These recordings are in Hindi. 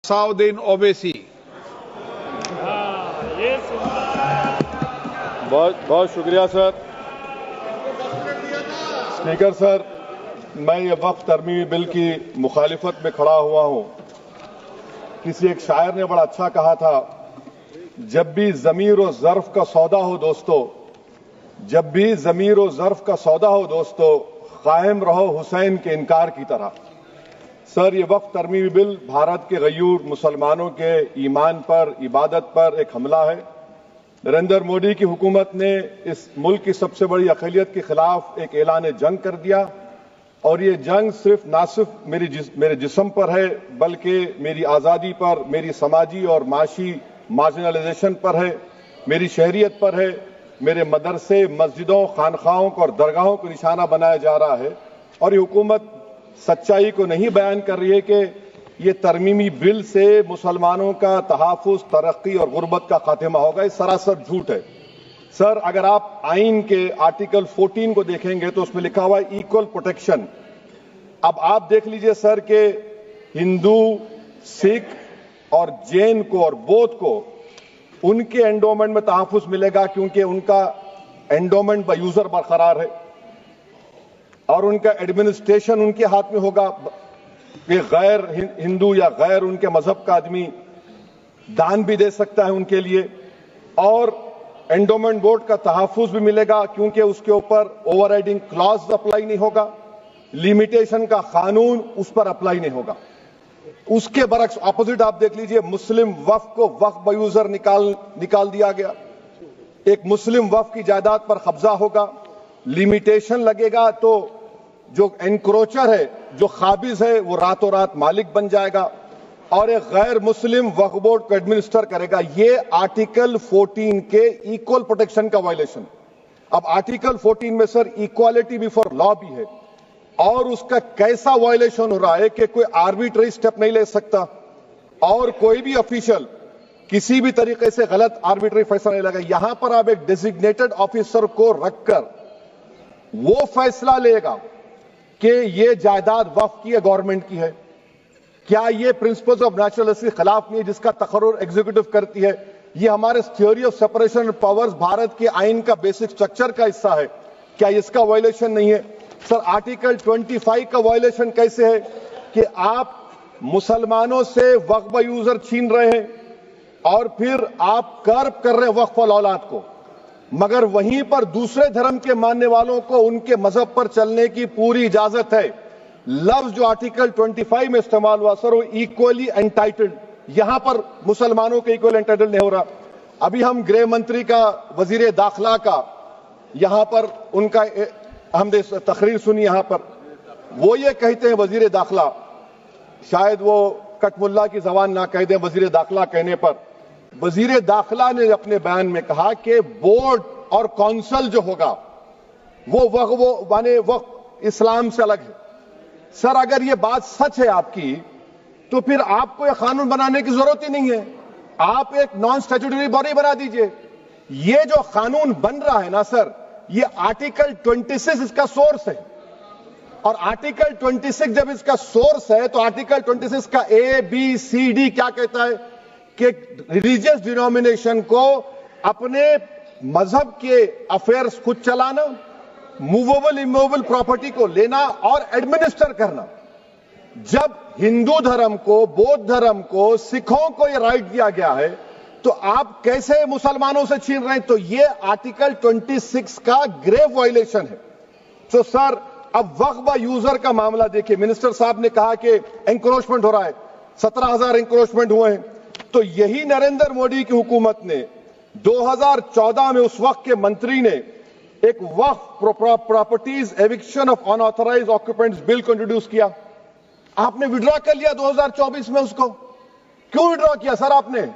साउद्दीन ओवैसी। बहुत बहुत शुक्रिया सर। स्पीकर सर, मैं ये वक्फ तरमीमी बिल की मुखालिफत में खड़ा हुआ हूं। किसी एक शायर ने बड़ा अच्छा कहा था, जब भी ज़मीर और ज़र्फ का सौदा हो दोस्तों, जब भी ज़मीर और ज़र्फ का सौदा हो दोस्तों, कायम रहो हुसैन के इनकार की तरह। सर, ये वक्फ तरमीमी बिल भारत के गयूर मुसलमानों के ईमान पर, इबादत पर एक हमला है। नरेंद्र मोदी की हुकूमत ने इस मुल्क की सबसे बड़ी अक़लियत के खिलाफ एक ऐलान जंग कर दिया, और ये जंग ना सिर्फ मेरे जिस्म पर है, बल्कि मेरी आज़ादी पर, मेरी समाजी और माशी मार्जिनलाइजेशन पर है, मेरी शहरियत पर है, मेरे मदरसे, मस्जिदों, खानखाहों को और दरगाहों को निशाना बनाया जा रहा है। और ये हुकूमत सच्चाई को नहीं बयान कर रही है कि ये तरमीमी बिल से मुसलमानों का तहफ़्फ़ुज़, तरक्की और गुर्बत का खात्मा होगा। ये सरासर झूठ है। सर, अगर आप आइन के आर्टिकल 14 को देखेंगे तो उसमें लिखा हुआ है इक्वल प्रोटेक्शन। अब आप देख लीजिए सर कि हिंदू, सिख और जैन को और बौद्ध को उनके एंडोमेंट में तहफ़्फ़ुज़ मिलेगा, क्योंकि उनका एंडोमेंट बाय यूजर बरकरार है और उनका एडमिनिस्ट्रेशन उनके हाथ में होगा। कि गैर हिंदू या गैर उनके मजहब का आदमी दान भी दे सकता है उनके लिए, और एंडोमेंट बोर्ड का तहफ़्फ़ुज़ भी मिलेगा, क्योंकि उसके ऊपर ओवरराइडिंग क्लॉज अप्लाई नहीं होगा, लिमिटेशन का कानून उस पर अप्लाई नहीं होगा। उसके बरक्स ऑपोजिट आप देख लीजिए, मुस्लिम वक्फ को वक्फ बाय यूजर निकाल दिया गया। एक मुस्लिम वक्फ की जायदाद पर कब्जा होगा, लिमिटेशन लगेगा तो जो एनक्रोचर है, जो खाबिज है, वो रातों रात मालिक बन जाएगा और एक गैर मुस्लिम वक्फ बोर्ड को एडमिनिस्टर करेगा। ये आर्टिकल 14 के इक्वल प्रोटेक्शन का वायलेशन। अब आर्टिकल 14 में सर इक्वालिटी बिफोर लॉ भी है, और उसका कैसा वायलेशन हो रहा है कि कोई आर्बिट्ररी स्टेप नहीं ले सकता और कोई भी ऑफिशियल किसी भी तरीके से गलत आर्बिट्ररी फैसला नहीं लगा। यहां पर आप एक डेजिग्नेटेड ऑफिसर को रखकर वो फैसला लेगा कि ये जायदाद वक्फ की है, गवर्नमेंट की है। क्या ये प्रिंसिपल्स ऑफ नेचुरलिटी के खिलाफ नहीं है, जिसका तकर्रुर एग्जीक्यूटिव करती है? ये हमारे theory of separation of powers, Bharat के आइन का बेसिक स्ट्रक्चर का हिस्सा है। क्या इसका वायलेशन नहीं है? सर, आर्टिकल 25 का वायलेशन कैसे है कि आप मुसलमानों से वक्फ बाय यूजर छीन रहे हैं और फिर आप कर्ब कर रहे हैं वक्फ वाल औलाद को, मगर वहीं पर दूसरे धर्म के मानने वालों को उनके मजहब पर चलने की पूरी इजाजत है। लफ्ज जो आर्टिकल 25 में इस्तेमाल हुआ सर, वो इक्वली एंटाइटल्ड, यहां पर मुसलमानों के इक्वल एंटाइटल्ड नहीं हो रहा। अभी हम गृह मंत्री का, वजीर दाखिला का यहां पर उनका हमने तकरीर सुनी, यहां पर वो ये कहते हैं, वजीर दाखिला, शायद वो कटमुल्ला की जबान ना कह दें, वजीर दाखिला कहने पर वजीर दाखिला ने अपने बयान में कहा कि बोर्ड और काउंसिल जो होगा वो माने वक्फ इस्लाम से अलग है। सर, अगर ये बात सच है आपकी, तो फिर आपको यह कानून बनाने की जरूरत ही नहीं है। आप एक नॉन स्टैट्यूटरी बॉडी बना दीजिए। ये जो कानून बन रहा है ना सर, ये आर्टिकल 26 इसका सोर्स है, और आर्टिकल 26 जब इसका सोर्स है तो आर्टिकल 26 का ABCD क्या कहता है कि रिलीजियस डिनोमिनेशन को अपने मजहब के अफेयर्स खुद चलाना, मूवेबल इमूवेबल प्रॉपर्टी को लेना और एडमिनिस्टर करना। जब हिंदू धर्म को, बौद्ध धर्म को, सिखों को यह राइट दिया गया है, तो आप कैसे मुसलमानों से छीन रहे हैं? तो यह आर्टिकल 26 का ग्रेव वायलेशन है। तो सर, अब वक्फ बाय यूजर का मामला देखिए, मिनिस्टर साहब ने कहा कि एंक्रोचमेंट हो रहा है, 17,000 एंक्रोचमेंट हुए हैं। तो यही नरेंद्र मोदी की हुकूमत ने 2014 में उस वक्त के मंत्री ने एक Waqf properties eviction of unauthorised occupants bill को इंट्रोड्यूस किया। आपने विड्रॉ कर लिया 2024 में उसको। क्यों विड्रॉ किया सर आपने?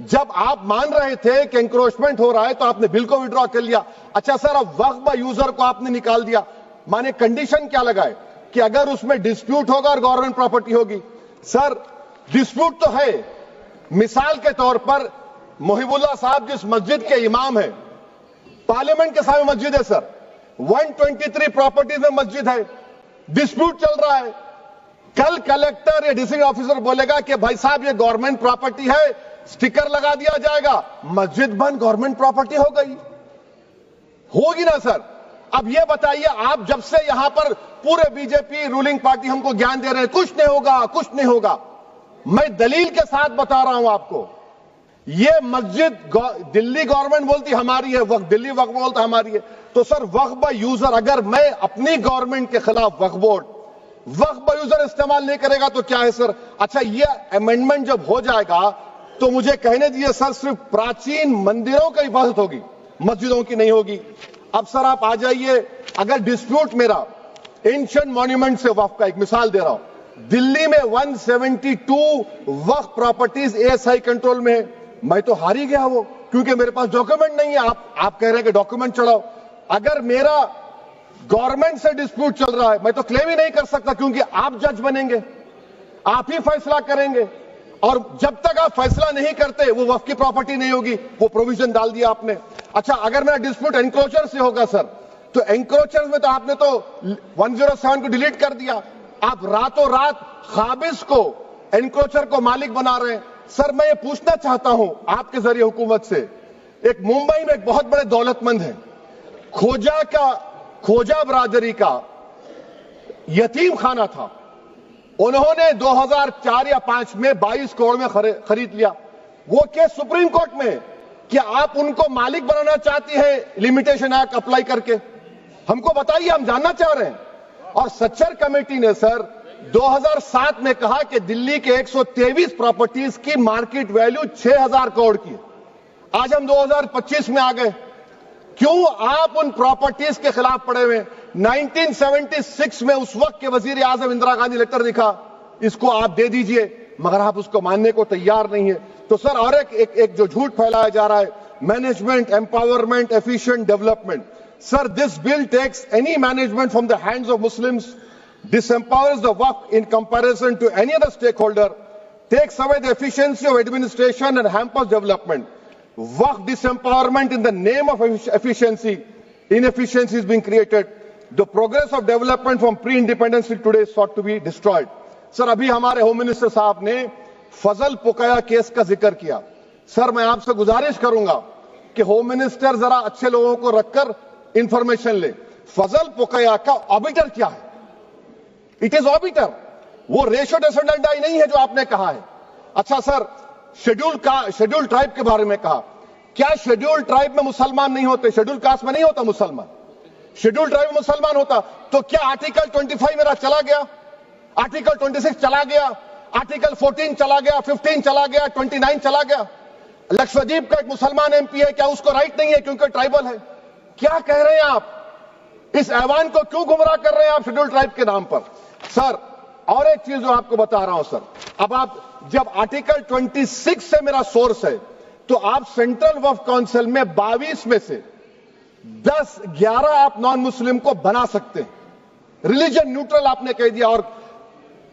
जब आप मान रहे थे कि एंक्रोचमेंट हो रहा है तो आपने बिल को विड्रॉ कर लिया। अच्छा सर, अब वक्फ बाय यूजर को आपने निकाल दिया, माने कंडीशन क्या लगाए कि अगर उसमें डिस्प्यूट होगा और गवर्नमेंट प्रॉपर्टी होगी। सर, डिस्प्यूट तो है। मिसाल के तौर पर मोहिबुल्लाह साहब जिस मस्जिद के इमाम हैं, पार्लियामेंट के सामने मस्जिद है सर, 123 प्रॉपर्टीज में मस्जिद है, डिस्प्यूट चल रहा है, कल कलेक्टर या डिस्ट्रिक्ट ऑफिसर बोलेगा कि भाई साहब ये गवर्नमेंट प्रॉपर्टी है, स्टिकर लगा दिया जाएगा, मस्जिद बंद गवर्नमेंट प्रॉपर्टी हो गई, होगी ना सर। अब ये बताइए, आप जब से यहां पर पूरे बीजेपी रूलिंग पार्टी हमको ज्ञान दे रहे हैं कुछ नहीं होगा, कुछ नहीं होगा, मैं दलील के साथ बता रहा हूं आपको। ये मस्जिद दिल्ली गवर्नमेंट बोलती हमारी है, वक्फ दिल्ली वक्फ बोलता हमारी है, तो सर वक्फ बाय यूजर, अगर मैं अपनी गवर्नमेंट के खिलाफ वक्फ बोर्ड वक्फ बाय यूजर इस्तेमाल नहीं करेगा तो क्या है सर। अच्छा, ये अमेंडमेंट जब हो जाएगा तो मुझे कहने दीजिए सर, सिर्फ प्राचीन मंदिरों की हिफाजत होगी, मस्जिदों की नहीं होगी। अब सर आप आ जाइए, अगर डिस्प्यूट मेरा एंशिएंट मॉन्यूमेंट से वक्फ का, एक मिसाल दे रहा हूं, दिल्ली में 172 वक्फ प्रॉपर्टीज एएसआई कंट्रोल में है, मैं तो हार ही गया वो, क्योंकि मेरे पास डॉक्यूमेंट नहीं है। आप कह रहे हैं कि डॉक्यूमेंट चढ़ाओ, अगर मेरा गवर्नमेंट से डिस्प्यूट चल रहा है मैं तो क्लेम ही नहीं कर सकता, क्योंकि आप जज बनेंगे, आप ही फैसला करेंगे, और जब तक आप फैसला नहीं करते वो वक्फ की प्रॉपर्टी नहीं होगी, वो प्रोविजन डाल दिया आपने। अच्छा, अगर मेरा डिस्प्यूट एंक्रोचर से होगा सर, तो एंक्रोचर में तो आपने तो 107 को डिलीट कर दिया, आप रातों रात खाबिज को, एंक्रोचर को मालिक बना रहे हैं। सर मैं ये पूछना चाहता हूं आपके जरिए हुकूमत से, एक मुंबई में एक बहुत बड़े दौलतमंद है, खोजा बरादरी का यतीम खाना था, उन्होंने 2004 या 5 में 22 करोड़ में खरीद लिया। वो केस सुप्रीम कोर्ट में, क्या आप उनको मालिक बनाना चाहती है लिमिटेशन एक्ट अप्लाई करके? हमको बताइए, हम जानना चाह रहे हैं। और सच्चर कमेटी ने सर 2007 में कहा कि दिल्ली के 123 प्रॉपर्टीज की मार्केट वैल्यू 6000 करोड़ की। आज हम 2025 में आ गए, क्यों आप उन प्रॉपर्टीज के खिलाफ पड़े हुए? 1976 में उस वक्त के वजीर आजम इंदिरा गांधी लेटर लिखा, इसको आप दे दीजिए, मगर आप उसको मानने को तैयार नहीं है। तो सर और एक जो झूठ फैलाया जा रहा है, management, empowerment, efficient development. Sir this bill takes any management from the hands of Muslims, disempowers the waqf in comparison to any other stakeholder, takes away the efficiency of administration and hampers development. Waqf disempowerment in the name of efficiency, inefficiency is being created. The progress of development from pre-independence till today is sought to be destroyed. Sir अभी हमारे होम मिनिस्टर साहब ने फजल पुकाया केस का जिक्र किया। सर मैं आपसे गुजारिश करूंगा कि होम मिनिस्टर जरा अच्छे लोगों को रखकर इंफॉर्मेशन ले, फजल पुकाया का ऑबिटर क्या है? इट इज ऑबिटर, वो रेशो डेसेंडेंटाई नहीं है जो आपने कहा है। अच्छा सर, शेड्यूल ट्राइब के बारे में कहा, क्या शेड्यूल ट्राइब में मुसलमान नहीं होते? शेड्यूल कास्ट में नहीं होता मुसलमान, शेड्यूल ट्राइब में मुसलमान होता तो क्या आर्टिकल 25 मेरा चला गया, आर्टिकल 26 चला गया, आर्टिकल 14 चला गया, 15 चला गया, 29 चला गया? लक्षद्वीप का एक मुसलमान एमपी है, क्या उसको राइट नहीं है क्योंकि ट्राइबल है? क्या कह रहे हैं आप? इस ऐवान को क्यों गुमराह कर रहे हैं आप शेड्यूल ट्राइब के नाम पर? सर और एक चीज जो आपको बता रहा हूं सर, अब आप जब आर्टिकल 26 से मेरा सोर्स है, तो आप सेंट्रल वक्फ काउंसिल में 22 में से 10-11 आप नॉन मुस्लिम को बना सकते हैं, रिलीजन न्यूट्रल आपने कह दिया, और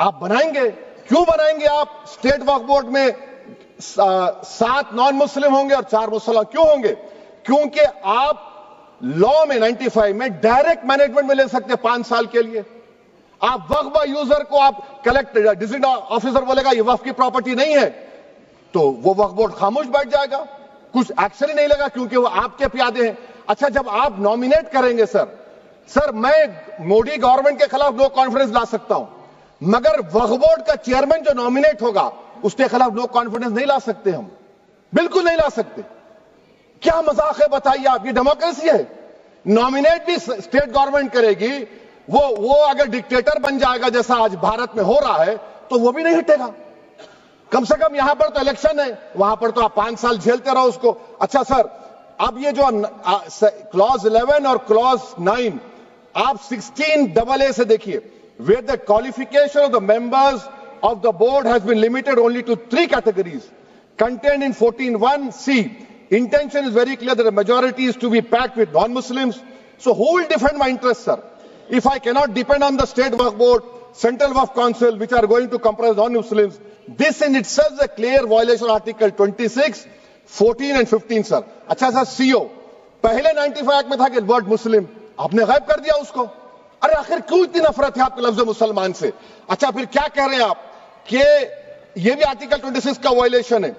आप बनाएंगे, क्यों बनाएंगे आप? स्टेट वक्फ बोर्ड में 7 नॉन मुस्लिम होंगे और 4 मुसलमान, क्यों होंगे? क्योंकि आप लॉ में 95 में डायरेक्ट मैनेजमेंट में ले सकते 5 साल के लिए। आप वक्फ बाय यूजर को आप कलेक्टर डिस्ट्रिक्ट ऑफिसर बोलेगा ये वक्फ की प्रॉपर्टी नहीं है, तो वो वक्फ बोर्ड खामोश बैठ जाएगा, कुछ एक्शन ही नहीं लेगा, क्योंकि वो आपके प्यादे हैं। अच्छा, जब आप नॉमिनेट करेंगे सर मैं मोदी गवर्नमेंट के खिलाफ नो कॉन्फिडेंस ला सकता हूं, मगर वक्फ बोर्ड का चेयरमैन जो नॉमिनेट होगा उसके खिलाफ नो कॉन्फिडेंस नहीं ला सकते, हम बिल्कुल नहीं ला सकते। क्या मजाक है बताइए आप? ये डेमोक्रेसी है। नॉमिनेट भी स्टेट गवर्नमेंट करेगी, वो अगर डिक्टेटर बन जाएगा जैसा आज भारत में हो रहा है तो वो भी नहीं हटेगा। कम से कम यहां पर तो इलेक्शन है, वहां पर तो आप 5 साल झेलते रहो उसको। अच्छा सर, अब ये जो क्लॉज 11 और क्लॉज 9 आप 16AA से देखिए, where the qualification of the members of the board has been limited only to 3 categories contained in 14(1)(c). Intention is very clear that the majority is to be packed with non-Muslims. So who will defend my interests, sir? If I cannot depend on the state waqf board, central waqf council, which are going to comprise non-Muslims, this in itself is a clear violation of Article 26, 14 and 15, sir. अच्छा सर, CO पहले 95 एक्ट में था कि वर्ड मुस्लिम, आपने गायब कर दिया उसको। अरे आखिर क्यों इतनी नफरत है आपके लफ्ज मुसलमान से? अच्छा फिर क्या कह रहे हैं आप कि ये भी आर्टिकल 26 का वायलेशन है।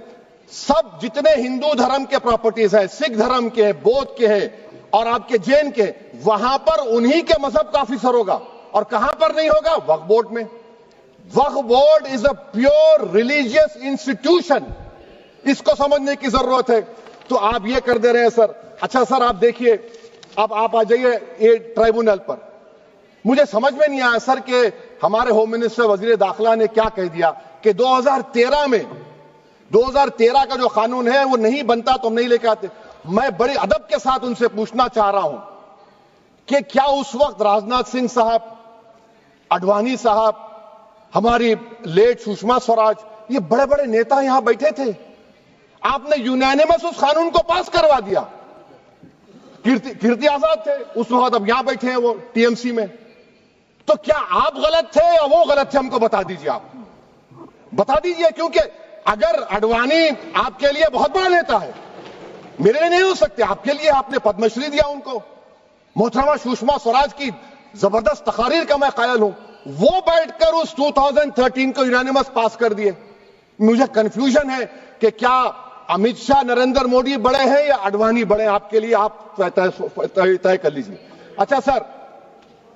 सब जितने हिंदू धर्म के प्रॉपर्टीज है, सिख धर्म के हैं, बौद्ध के हैं और आपके जैन के, वहां पर उन्हीं के मजहब का ऑफिसर होगा। और कहां पर नहीं होगा? वक्फ बोर्ड में। Waqf board is a pure religious institution, इसको समझने की जरूरत है। तो आप ये कर दे रहे हैं सर। अच्छा सर आप देखिए, अब आप आ जाइए ये ट्राइब्यूनल पर। मुझे समझ में नहीं आया सर कि हमारे होम मिनिस्टर वजीर दाखिला ने क्या कह दिया कि 2013 में 2013 का जो कानून है वो नहीं बनता तो हम नहीं लेके आते। मैं बड़े अदब के साथ उनसे पूछना चाह रहा हूं कि क्या उस वक्त राजनाथ सिंह साहब, अडवाणी साहब, हमारी लेट सुषमा स्वराज, ये बड़े बड़े नेता यहां बैठे थे? आपने यूनानिमस उस कानून को पास करवा दिया। कीर्ति आजाद थे उस वक्त, अब यहां बैठे हैं वो टीएमसी में। तो क्या आप गलत थे या वो गलत थे? हमको बता दीजिए, आप बता दीजिए। क्योंकि अगर अडवाणी आपके लिए बहुत बड़ा नेता है, मेरे लिए नहीं हो सकते, आपके लिए आपने पद्मश्री दिया उनको। मोहतरमा सुषमा स्वराज की जबरदस्त तकारीर का मैं कायल हूं। वो बैठकर उस 2013 को यूनानिमस पास कर दिए। मुझे कंफ्यूजन है कि क्या अमित शाह, नरेंद्र मोदी बड़े हैं या अडवाणी बड़े हैं? आपके लिए आप तय कर लीजिए। अच्छा सर,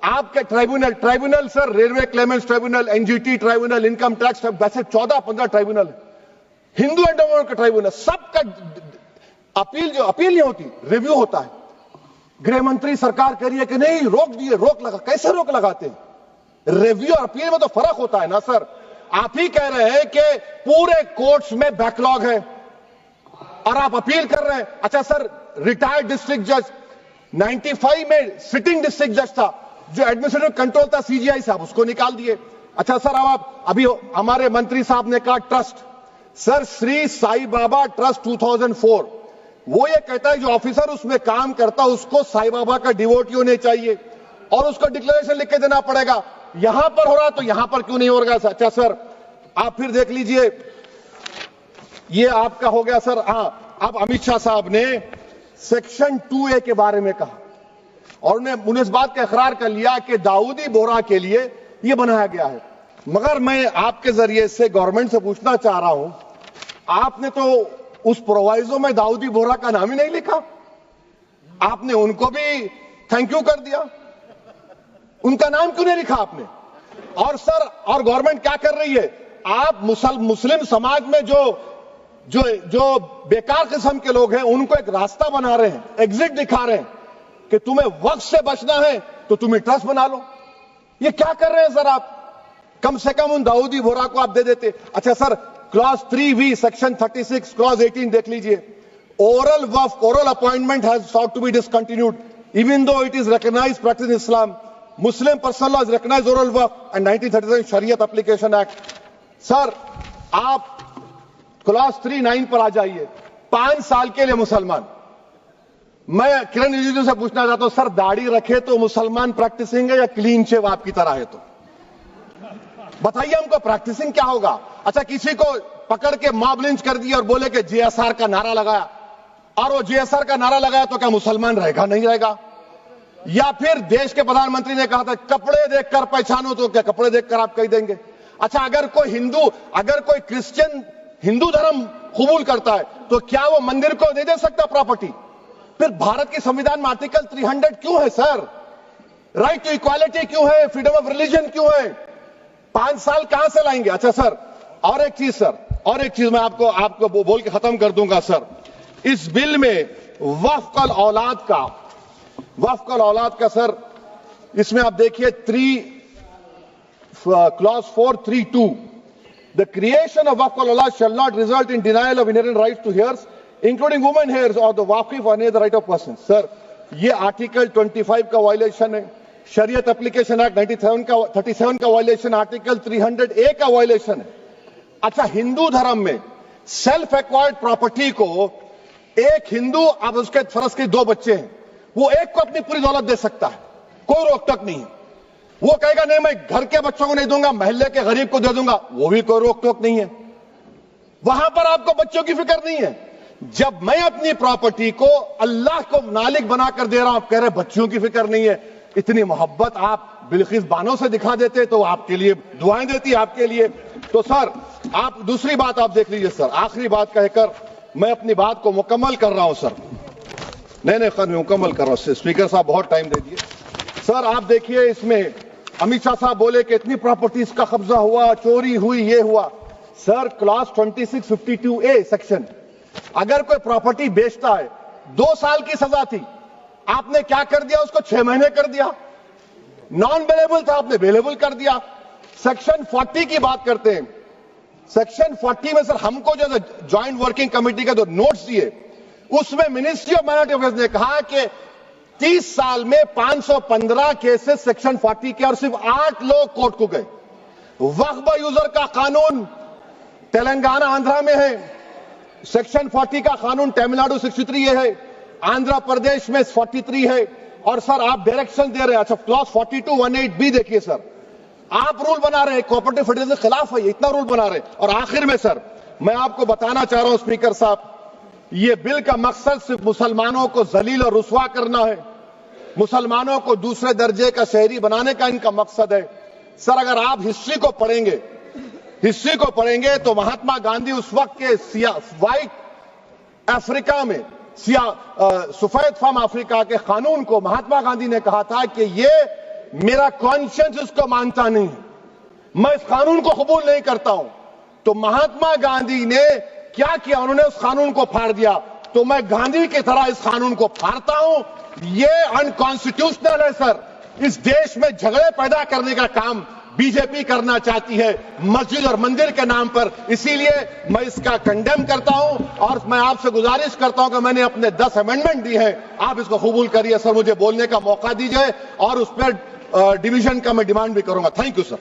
आपके tribunal sir, railway Clements tribunal, NGT tribunal, income tax, वैसे 14-15 ट्राइब्यूनल है। हिंदू एंडोवर का ट्राइब्यूनल, सबका अपील नहीं होती, रिव्यू होता है। गृह मंत्री सरकार कह रही है कि नहीं रोक दिए, रोक लगा। कैसे रोक लगाते हैं? रिव्यू और अपील में तो फर्क होता है ना सर। आप ही कह रहे हैं कि पूरे कोर्ट्स में बैकलॉग है और आप अपील कर रहे हैं। अच्छा सर, रिटायर्ड डिस्ट्रिक्ट जज 95 में सिटिंग डिस्ट्रिक्ट जज था, जो एडमिनिस्ट्रेटिव कंट्रोल था सीजीआई साहब, उसको निकाल दिए। अच्छा सर, अब आप अभी हमारे मंत्री साहब ने कहा trust, sir Shri Sai Baba trust 2004, वो ये कहता है जो ऑफिसर उसमें काम करता है उसको साई बाबा का डिवोटी होने चाहिए और उसको डिक्लेरेशन लिख के देना पड़ेगा। यहां पर हो रहा तो यहां पर क्यों नहीं हो रहा? अच्छा सर, आप फिर देख लीजिए, ये आपका हो गया सर। हां, अब अमित शाह साहब ने सेक्शन 2A के बारे में कहा और उन्होंने इस बात का इकरार कर लिया कि दाऊदी बोहरा के लिए यह बनाया गया है। मगर मैं आपके जरिए से गवर्नमेंट से पूछना चाह रहा हूं, आपने तो उस प्रोवाइजो में दाऊदी बोहरा का नाम ही नहीं लिखा। आपने उनको भी थैंक यू कर दिया, उनका नाम क्यों नहीं लिखा आपने? और सर, और गवर्नमेंट क्या कर रही है? आप मुस्लिम समाज में जो बेकार किस्म के लोग हैं उनको एक रास्ता बना रहे हैं, एग्जिट दिखा रहे हैं कि तुम्हें वक्त से बचना है तो तुम्हें ट्रस्ट बना लो। ये क्या कर रहे हैं सर आप? कम से कम उन दाऊदी बोहरा को आप दे देते। अच्छा sir, clause 3V section 36 clause 18 देख लीजिए। Oral waqf, oral appointment has sought to be discontinued even though it is recognized practice in Islam. Muslim personal law is recognized oral waqf and 1937 Shariat Application Act. Sir आप क्लॉज 3(9) पर आ जाइए। 5 साल के लिए मुसलमान। मैं किरण रिजिजू से पूछना चाहता हूं, सर दाढ़ी रखे तो मुसलमान प्रैक्टिसिंग है या क्लीन शेव आपकी तरह है? तो बताइए हमको, प्रैक्टिसिंग क्या होगा? अच्छा, किसी को पकड़ के मॉब लिंच कर दिया और बोले कि JSR का नारा लगाया, और वो JSR का नारा लगाया तो क्या मुसलमान रहेगा? नहीं रहेगा। या फिर देश के प्रधानमंत्री ने कहा था कपड़े देखकर पहचानो, तो क्या कपड़े देखकर आप कह देंगे? अच्छा, अगर कोई क्रिश्चियन हिंदू धर्म कबूल करता है तो क्या वो मंदिर को नहीं दे सकता प्रॉपर्टी? फिर भारत के संविधान में आर्टिकल 300 क्यों है सर? राइट टू इक्वालिटी क्यों है? फ्रीडम ऑफ रिलीजन क्यों है? 5 साल कहां से लाएंगे? अच्छा सर, और एक चीज मैं आपको बोल के खत्म कर दूंगा सर। इस बिल में वक्फ औलाद का सर, इसमें आप देखिए clause 4(3)(2), the creation of waqf al-awlad shall not result in denial of inherent rights to heirs, including women heirs or the waqif or any other right of person. Sir, ये आर्टिकल 25 का वायलेशन है, शरीयत एप्लीकेशन एक्ट 37 का वायलेशन, आर्टिकल 300A का वायलेशन है। अच्छा, हिंदू धर्म में सेल्फ एक्वायर्ड प्रॉपर्टी को एक हिंदू, अब उसके फर्ज के 2 बच्चे हैं, वो एक को अपनी पूरी दौलत दे सकता है, कोई रोक टोक नहीं है। वो कहेगा नहीं मैं घर के बच्चों को नहीं दूंगा, मोहल्ले के गरीब को दे दूंगा, वो भी कोई रोक टोक नहीं है। वहां पर आपको बच्चों की फिक्र नहीं है। जब मैं अपनी प्रॉपर्टी को अल्लाह को मालिक बनाकर दे रहा हूं, आप कह रहे बच्चों की फिक्र नहीं है। इतनी मोहब्बत आप बिल्किस बानो से दिखा देते तो आपके लिए दुआएं देती आपके लिए। तो सर आप दूसरी बात आप देख लीजिए सर, आखिरी बात कहकर मैं अपनी बात को मुकम्मल कर रहा हूं सर। नहीं खैर मैं मुकम्मल कर रहा हूं, स्पीकर साहब बहुत टाइम दे दिए। सर आप देखिए इसमें अमित शाह साहब बोले कि इतनी प्रॉपर्टीज का कब्जा हुआ, चोरी हुई, ये हुआ। सर क्लॉज 2652A सेक्शन, अगर कोई प्रॉपर्टी बेचता है 2 साल की सजा थी, आपने क्या कर दिया, उसको 6 महीने कर दिया। नॉन बेलेबल था, आपने बेलेबल कर दिया। सेक्शन 40 की बात करते हैं, सेक्शन 40 में सर हमको जो ज्वाइंट वर्किंग कमेटी का जो नोट्स दिए, उसमें मिनिस्ट्री ऑफ माइनॉरिटी अफेयर्स ने कहा कि 30 साल में 515 केसेस सेक्शन 40 के और सिर्फ 8 लोग कोर्ट को गए। वक्फ यूजर का कानून तेलंगाना आंध्रा में है, सेक्शन 40 का कानून तमिलनाडु 63 है, आंध्र प्रदेश में 43 है। और सर आप डायरेक्शन दे रहे हैं, अच्छा क्लॉज 4218B देखिए सर, आप रूल बना रहे हैं, कोऑपरेटिव फेडरलिज्म के खिलाफ है, इतना रूल बना रहे हैं। और आखिर में सर मैं आपको बताना चाह रहा हूं स्पीकर साहब, ये बिल का मकसद सिर्फ मुसलमानों को जलील और रुस्वा करना है, मुसलमानों को दूसरे दर्जे का शहरी बनाने का इनका मकसद है। सर अगर आप हिस्ट्री को पढ़ेंगे तो महात्मा गांधी उस वक्त के व्हाइट अफ्रीका में सफेद फार्म अफ्रीका के कानून को महात्मा गांधी ने कहा था कि ये मेरा कॉन्शियंस इसको मानता नहीं है, मैं इस कानून को कबूल नहीं करता हूं। तो महात्मा गांधी ने क्या किया, उन्होंने उस कानून को फाड़ दिया। तो मैं गांधी की तरह इस कानून को फाड़ता हूं, ये अनकॉन्स्टिट्यूशनल है सर। इस देश में झगड़े पैदा करने का काम बीजेपी करना चाहती है मस्जिद और मंदिर के नाम पर, इसीलिए मैं इसका कंडेम करता हूं। और मैं आपसे गुजारिश करता हूं कि मैंने अपने 10 अमेंडमेंट दी हैं, आप इसको कबूल करिए सर, मुझे बोलने का मौका दीजिए और उस पर डिवीजन का मैं डिमांड भी करूंगा। Thank you sir.